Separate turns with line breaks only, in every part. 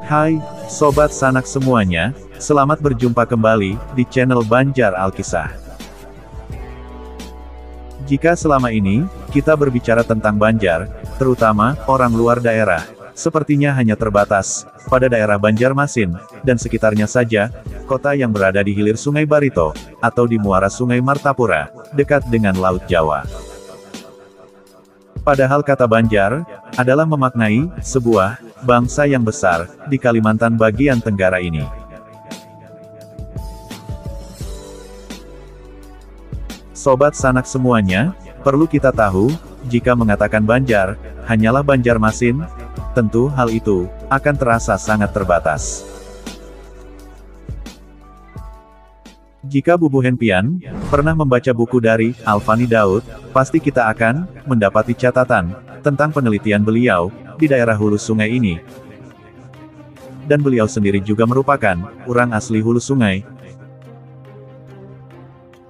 Hai, Sobat Sanak semuanya, selamat berjumpa kembali di channel Banjar Alkisah. Jika selama ini, kita berbicara tentang Banjar, terutama orang luar daerah, sepertinya hanya terbatas pada daerah Banjarmasin dan sekitarnya saja, kota yang berada di hilir Sungai Barito, atau di muara Sungai Martapura, dekat dengan Laut Jawa. Padahal kata Banjar adalah memaknai sebuah bangsa yang besar di Kalimantan bagian tenggara ini. Sobat Sanak semuanya, perlu kita tahu, jika mengatakan Banjar hanyalah Banjarmasin, tentu hal itu akan terasa sangat terbatas. Jika Bubu Henpian pernah membaca buku dari Alfani Daud, pasti kita akan mendapati catatan tentang penelitian beliau di daerah hulu sungai ini. Dan beliau sendiri juga merupakan orang asli hulu sungai.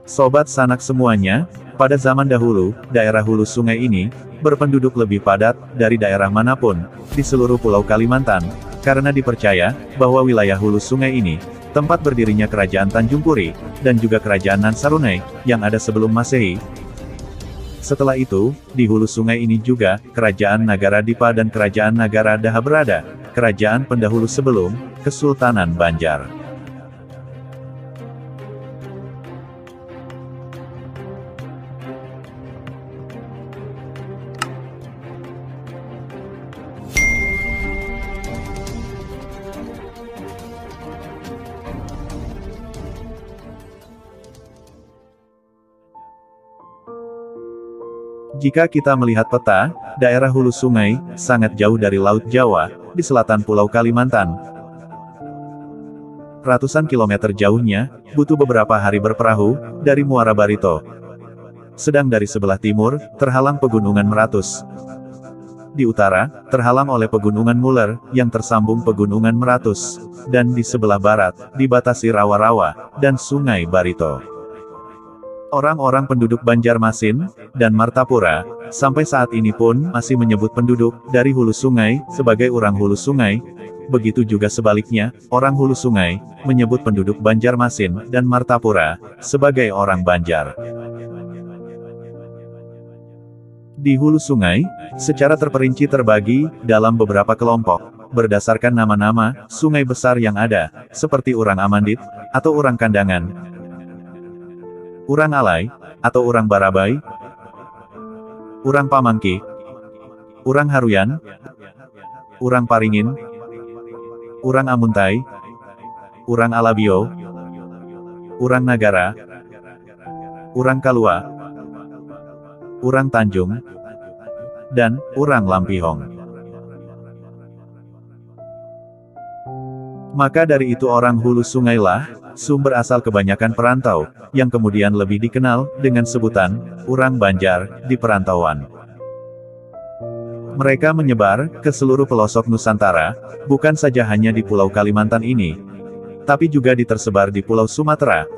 Sobat Sanak semuanya, pada zaman dahulu, daerah hulu sungai ini berpenduduk lebih padat dari daerah manapun di seluruh pulau Kalimantan, karena dipercaya bahwa wilayah hulu sungai ini tempat berdirinya Kerajaan Tanjung Puri, dan juga Kerajaan Nansarunai, yang ada sebelum Masehi. Setelah itu, di hulu sungai ini juga, Kerajaan Nagara Dipa dan Kerajaan Nagara Daha berada, kerajaan pendahulu sebelum Kesultanan Banjar. Jika kita melihat peta, daerah hulu sungai sangat jauh dari Laut Jawa, di selatan Pulau Kalimantan. Ratusan kilometer jauhnya, butuh beberapa hari berperahu, dari Muara Barito. Sedang dari sebelah timur, terhalang Pegunungan Meratus. Di utara, terhalang oleh Pegunungan Muler, yang tersambung Pegunungan Meratus. Dan di sebelah barat, dibatasi rawa-rawa, dan Sungai Barito. Orang-orang penduduk Banjarmasin dan Martapura, sampai saat ini pun masih menyebut penduduk dari hulu sungai sebagai orang hulu sungai. Begitu juga sebaliknya, orang hulu sungai menyebut penduduk Banjarmasin dan Martapura sebagai orang Banjar. Di hulu sungai, secara terperinci terbagi dalam beberapa kelompok, berdasarkan nama-nama sungai besar yang ada, seperti Urang Amandit, atau Urang Kandangan, Urang Alai, atau Urang Barabai, Urang Pamangki, Urang Haruyan, Urang Paringin, Urang Amuntai, Urang Alabio, Urang Nagara, Urang Kalua, Urang Tanjung, dan Urang Lampihong. Maka dari itu orang hulu sungai lah sumber asal kebanyakan perantau, yang kemudian lebih dikenal dengan sebutan Urang Banjar di perantauan. Mereka menyebar ke seluruh pelosok Nusantara, bukan saja hanya di Pulau Kalimantan ini, tapi juga tersebar di Pulau Sumatera,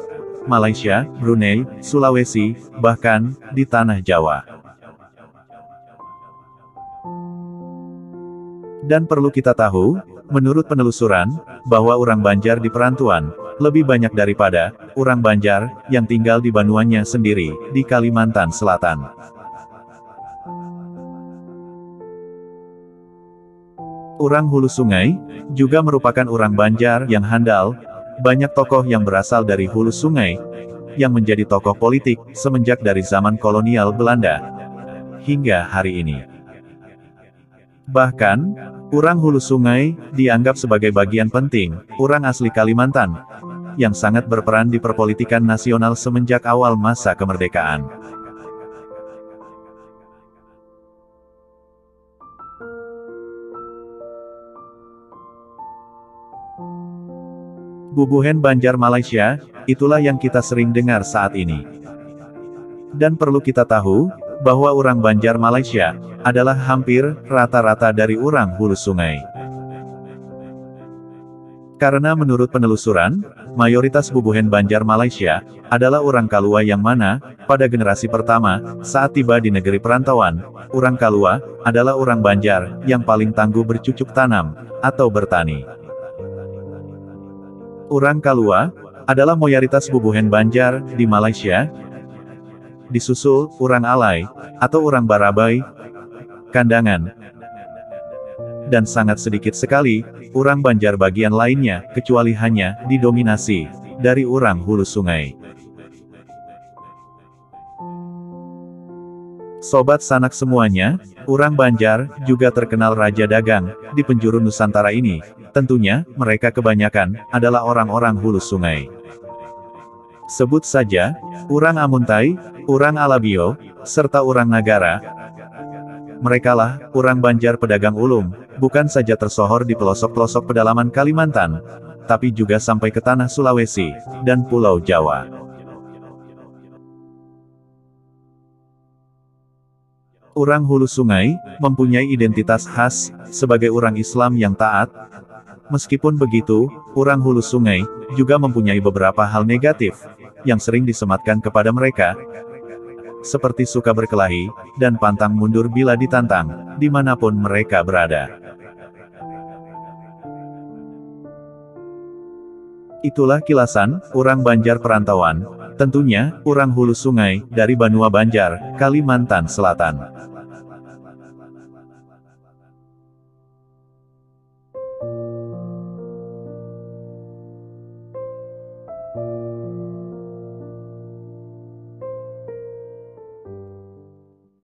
Malaysia, Brunei, Sulawesi, bahkan di Tanah Jawa. Dan perlu kita tahu, menurut penelusuran, bahwa orang Banjar di perantauan lebih banyak daripada orang Banjar yang tinggal di Banuannya sendiri di Kalimantan Selatan. Orang hulu sungai juga merupakan orang Banjar yang handal. Banyak tokoh yang berasal dari hulu sungai yang menjadi tokoh politik semenjak dari zaman kolonial Belanda hingga hari ini. Bahkan, orang hulu sungai dianggap sebagai bagian penting orang asli Kalimantan yang sangat berperan di perpolitikan nasional semenjak awal masa kemerdekaan. Bubuhen Banjar Malaysia, itulah yang kita sering dengar saat ini. Dan perlu kita tahu, bahwa orang Banjar Malaysia adalah hampir rata-rata dari orang hulu sungai. Karena menurut penelusuran, mayoritas Bubuhen Banjar Malaysia adalah orang Kalua yang mana, pada generasi pertama, saat tiba di negeri perantauan, orang Kalua adalah orang Banjar yang paling tangguh bercucuk tanam atau bertani. Urang Kalua adalah mayoritas bubuhen Banjar di Malaysia. Disusul Urang Alai atau Urang Barabai, Kandangan, dan sangat sedikit sekali Urang Banjar bagian lainnya, kecuali hanya didominasi dari Urang Hulu Sungai. Sobat sanak semuanya, Urang Banjar juga terkenal raja dagang di penjuru Nusantara ini. Tentunya, mereka kebanyakan adalah orang-orang hulu sungai. Sebut saja, Urang Amuntai, Urang Alabio, serta Urang Nagara. Merekalah Urang Banjar pedagang ulung, bukan saja tersohor di pelosok-pelosok pedalaman Kalimantan, tapi juga sampai ke tanah Sulawesi dan Pulau Jawa. Urang Hulu Sungai mempunyai identitas khas sebagai urang Islam yang taat. Meskipun begitu, Urang Hulu Sungai juga mempunyai beberapa hal negatif yang sering disematkan kepada mereka, seperti suka berkelahi dan pantang mundur bila ditantang, dimanapun mereka berada. Itulah kilasan Urang Banjar perantauan, tentunya Urang Hulu Sungai dari Banua Banjar, Kalimantan Selatan.